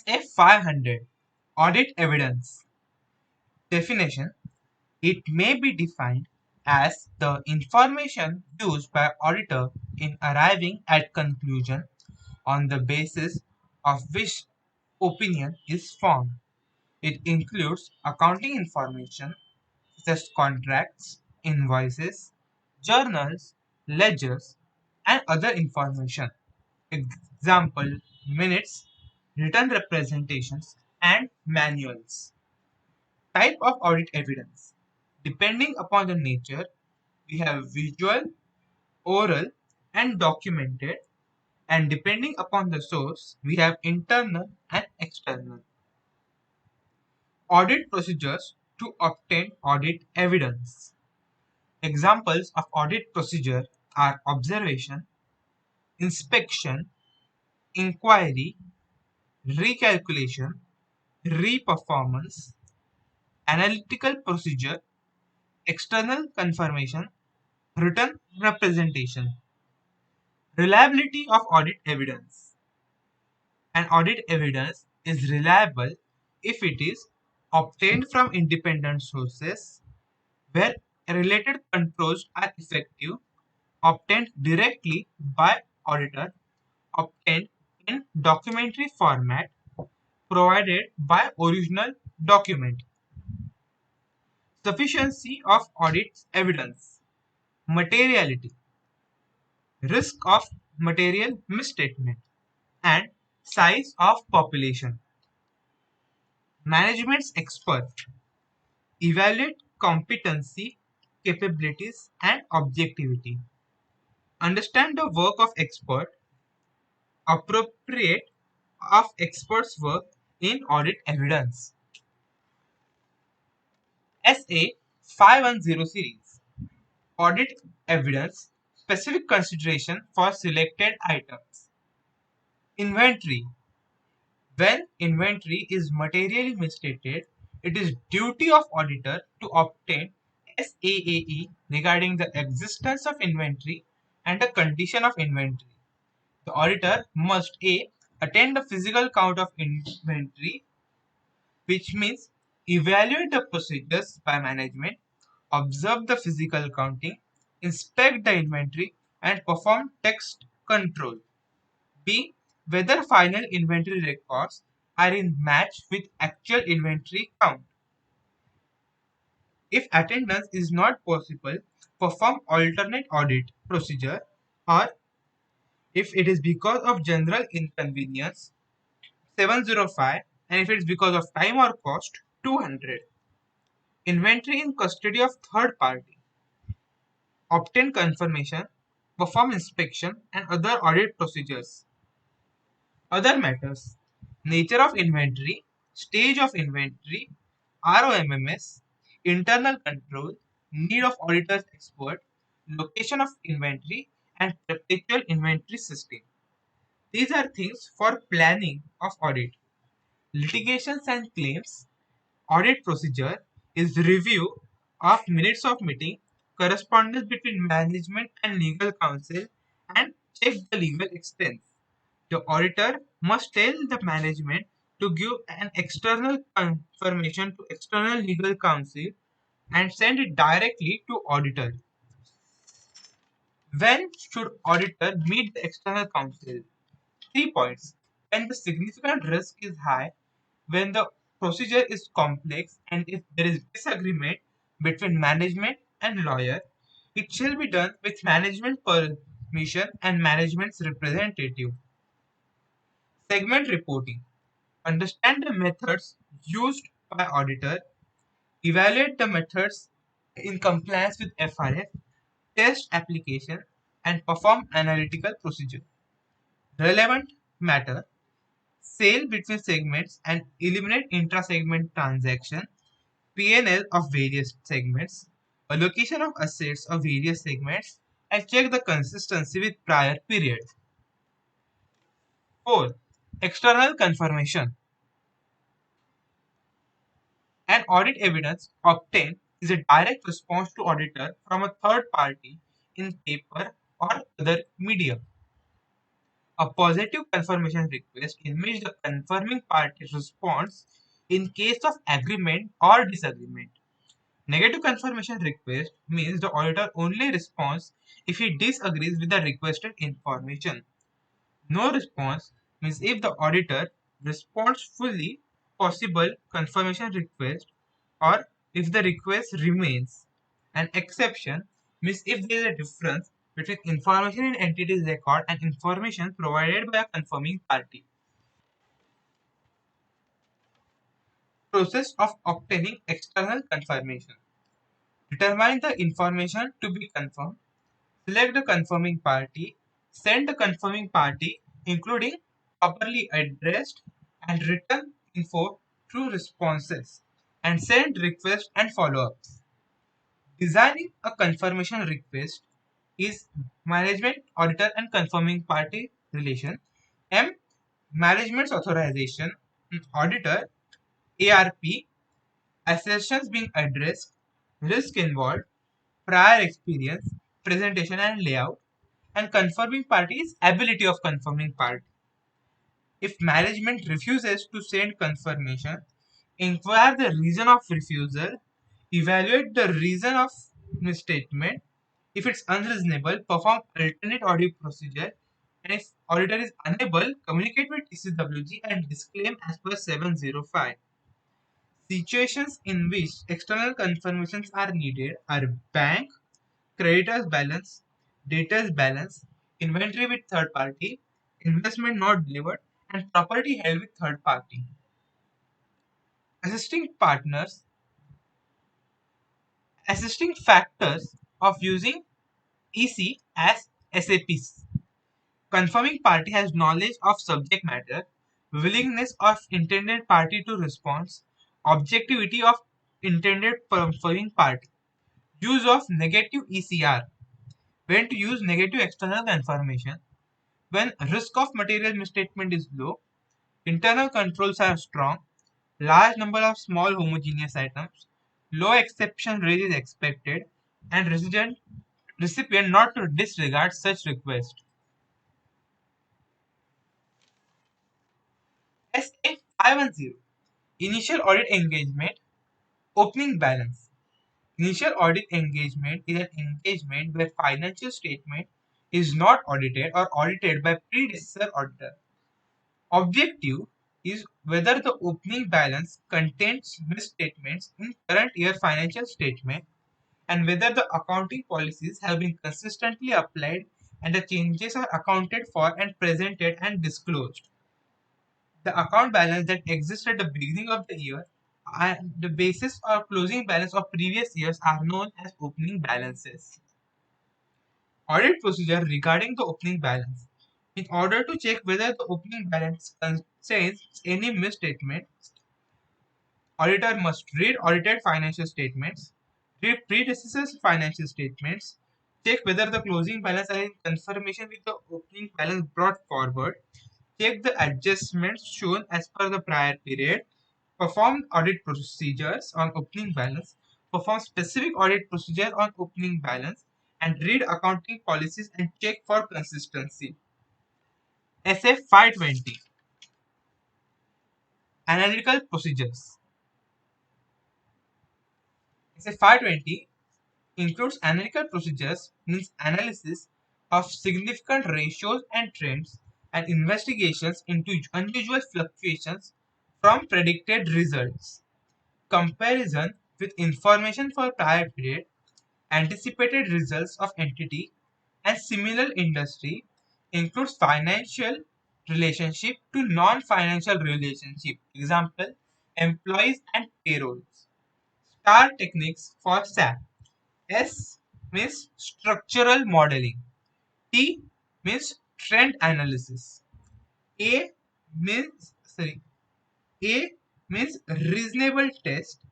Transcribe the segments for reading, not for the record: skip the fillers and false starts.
SA 500 Audit Evidence. Definition: it may be defined as the information used by auditor in arriving at conclusion on the basis of which opinion is formed. It includes accounting information such as contracts, invoices, journals, ledgers, and other information. Example: minutes, written representations, and manuals. Type of audit evidence. Depending upon the nature, we have visual, oral, and documented, and depending upon the source, we have internal and external. Audit procedures to obtain audit evidence. Examples of audit procedure are observation, inspection, inquiry, recalculation, reperformance, analytical procedure, external confirmation, written representation. Reliability of audit evidence. An audit evidence is reliable if it is obtained from independent sources, where related controls are effective, obtained directly by auditor, obtained in documentary format, provided by original document. Sufficiency of audit evidence. Materiality. Risk of material misstatement, and size of population. Management's expert evaluate competency, capabilities, and objectivity. Understand the work of expert, appropriate of expert's work in audit evidence. SA 510 series. Audit evidence, specific consideration for selected items. Inventory. When inventory is materially misstated, it is duty of auditor to obtain SAAE regarding the existence of inventory and the condition of inventory. The auditor must A. Attend the physical count of inventory, which means evaluate the procedures by management, observe the physical counting, inspect the inventory, and perform text control. B. Whether final inventory records are in match with actual inventory count. If attendance is not possible, perform alternate audit procedure, or if it is because of general inconvenience, 705, and if it is because of time or cost, 200. Inventory in custody of third party. Obtain confirmation, perform inspection and other audit procedures. Other matters: nature of inventory, stage of inventory, ROMMS, internal control, need of auditor's expert, location of inventory, and perpetual inventory system. These are things for planning of audit. Litigations and claims. Audit procedure is review of minutes of meeting, correspondence between management and legal counsel, and check the legal expense. The auditor must tell the management to give an external confirmation to external legal counsel and send it directly to auditor. When should auditor meet the external counsel? 3 points. When the significant risk is high, when the procedure is complex, and if there is disagreement between management and lawyer, it shall be done with management permission and management's representative. Segment reporting. Understand the methods used by auditor, evaluate the methods in compliance with FRF, test application, and perform analytical procedure. Relevant matter: sale between segments and eliminate intra-segment transaction, P&L of various segments, allocation of assets of various segments, and check the consistency with prior periods. 4. External confirmation. An audit evidence obtained is a direct response to auditor from a third party in paper or other medium. A positive confirmation request in which the confirming party responds in case of agreement or disagreement. Negative confirmation request means the auditor only responds if he disagrees with the requested information. No response means if the auditor responds fully possible confirmation request or if the request remains. An exception means if there is a difference between information in entity's record and information provided by a confirming party. Process of obtaining external confirmation. Determine the information to be confirmed. Select the confirming party. Send the confirming party, including properly addressed and written info through responses, and send requests and follow-ups. Designing a confirmation request is management, auditor, and confirming party relation. M. Management's authorization. Auditor, ARP, assertions being addressed, risk involved, prior experience, presentation and layout, and confirming party's ability of confirming party. If management refuses to send confirmation, inquire the reason of refusal, evaluate the reason of misstatement. If it's unreasonable, perform alternate audit procedure. And if auditor is unable, communicate with TCWG and disclaim as per 705. Situations in which external confirmations are needed are bank, creditors balance, debtors balance, inventory with third party, investment not delivered, and property held with third party. Assisting partners, assisting factors of using EC as SAPs. Confirming party has knowledge of subject matter, willingness of intended party to respond, objectivity of intended confirming party. Use of negative ECR. When to use negative external confirmation? When risk of material misstatement is low, internal controls are strong, large number of small homogeneous items, low exception rate is expected, and recipient not to disregard such request. SA510. Initial audit engagement. Opening balance. Initial audit engagement is an engagement where financial statement is not audited or audited by predecessor auditor. Objective is whether the opening balance contains misstatements in current year financial statement and whether the accounting policies have been consistently applied and the changes are accounted for and presented and disclosed. The account balance that exists at the beginning of the year and the basis or closing balance of previous years are known as opening balances. Audit procedure regarding the opening balance. In order to check whether the opening balance contains any misstatement, auditor must read audited financial statements, read predecessor financial statements, check whether the closing balance are in confirmation with the opening balance brought forward, check the adjustments shown as per the prior period, perform audit procedures on opening balance, perform specific audit procedure on opening balance, and read accounting policies and check for consistency. SF 520. Analytical procedures. SF 520 includes analytical procedures, means analysis of significant ratios and trends and investigations into unusual fluctuations from predicted results. Comparison with information for prior period, anticipated results of entity and similar industry includes financial relationship to non-financial relationship. Example, employees and payrolls. STAR techniques for SAP. S means structural modeling. T means trend analysis. A A means reasonable test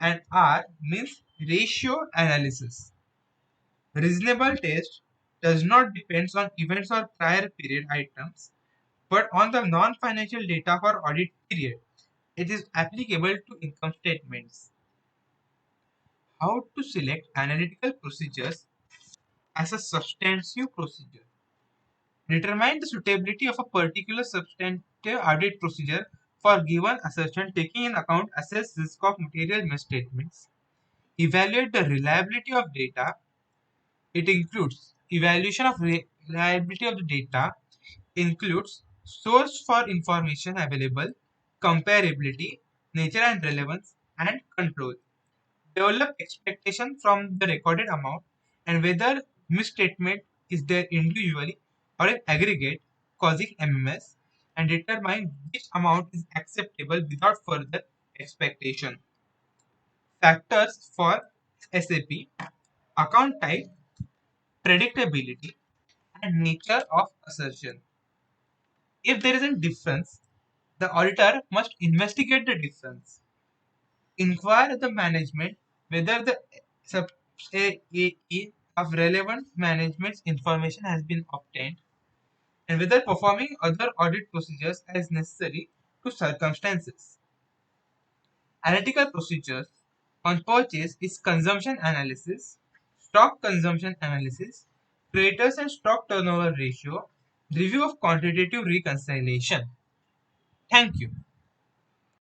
and R means ratio analysis. Reasonable test does not depend on events or prior period items, but on the non-financial data for audit period. It is applicable to income statements. How to select analytical procedures as a substantive procedure. Determine the suitability of a particular substantive audit procedure for given assertion, taking in account assess risk of material misstatements. Evaluate the reliability of data. It includes evaluation of reliability of the data, includes source for information available, comparability, nature and relevance, and control. Develop expectation from the recorded amount and whether misstatement is there individually or in aggregate causing MMS, and determine which amount is acceptable without further expectation. Factors for SAP: account type, predictability, and nature of assertion. If there is a difference, the auditor must investigate the difference, inquire the management whether the sub-AE of relevant management's information has been obtained, and whether performing other audit procedures as necessary to circumstances. Analytical procedures on purchase is consumption analysis, stock consumption analysis, creditors and stock turnover ratio, review of quantitative reconciliation. Thank you.